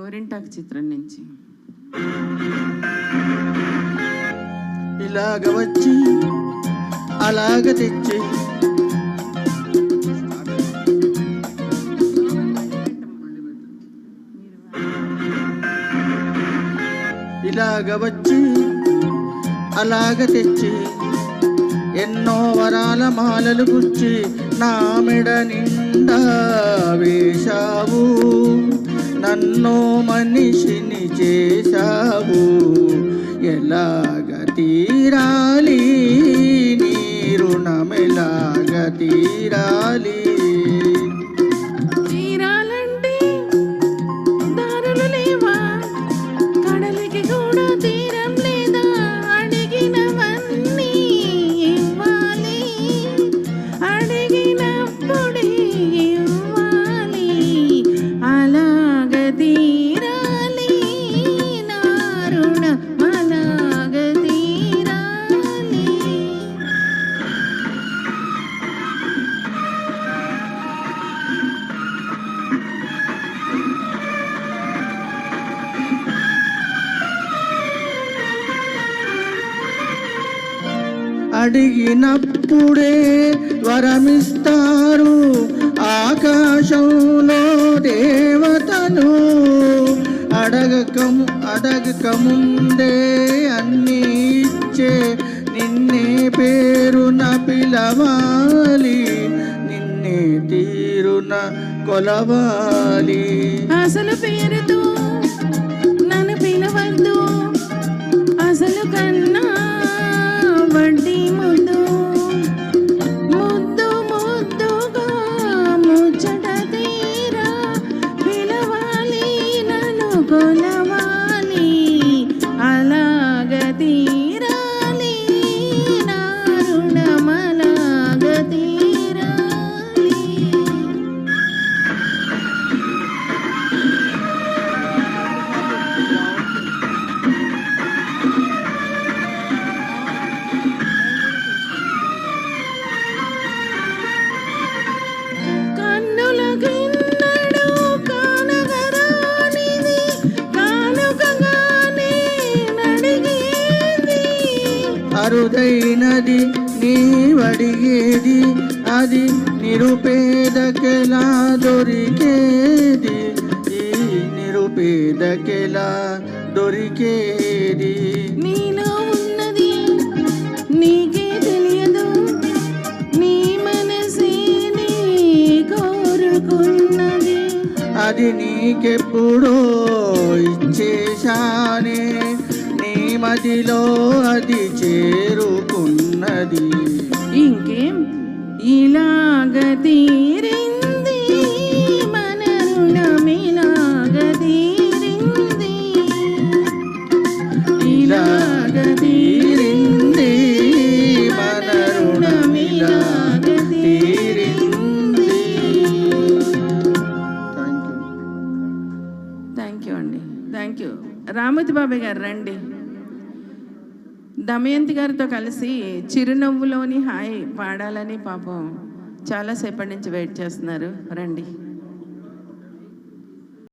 గోరింటాకు చిత్రం నుంచి. ఇలాగ వచ్చి అలాగ తెచ్చి ఇలాగ వచ్చి అలాగ తెచ్చి ఎన్నో వరాల మాలలు గుచ్చి నా మెడ నిండా వేశావు, నన్నో మనిషిని చేశావు. ఎలాగ తీరాలి నీ రుణం, ఎలాగ తీరాలి? తీరాలంటే దారులు లేవా? కడలికి కూడా తీరం లేదా? అడిగినవన్నీ ఇవ్వాలి, అడిగినప్పుడే ఇవ్వాలి. అలాగ తీరాలి నా రుణం, అలాగ తీరాలి. అడిగినప్పుడే వరమిస్తారు ఆకాశంలో దేవతలు, అడగక ముందే అన్నీ ఇచ్చే నిన్నే పేరున పిలవాలి, నిన్నే తీరున కొలవాలి. అసలు పేరుతో నన్ను పిలవద్దు, అసలు కన్నా వడ్డీ ముద్దు, ముద్దు ముద్దుగా ముచ్చట తీరా పిలవాలి, నన్ను కొలవాలి. అలాగ తీరాలి నా రుణం, అలాగ తీరాలి. కన్నులకిన్నడు కానగరానిది కానుకగానే నడిగేది. అరుదైనది నీవడిగేది, అది నిరుపేదకెలా దొరికేది, ఈ నిరుపేదకెలా దొరికేది. నీలో ఉన్నది నీకే తెలియదు, నీ మనసే నీ కోరుకున్నది. అది నీకెప్పుడో ఇచ్చేశానే, నీ మదిలో అది చేరుకున్నది. ఇంకేం ఇలాగ తీరింది మన రుణం, ఇలాగ తీరింది, ఇలాగ తీరింది మన రుణం, ఇలాగ తీరింది. థ్యాంక్ యూ అండి, థ్యాంక్ యూ. రామూతి బాబాయ్ గారు రండి. దమయంతి గారితో కలిసి చిరునవ్వులోని హాయ్ పాడాలని పాపం చాలాసేపటి నుంచి వెయిట్ చేస్తున్నారు. రండి.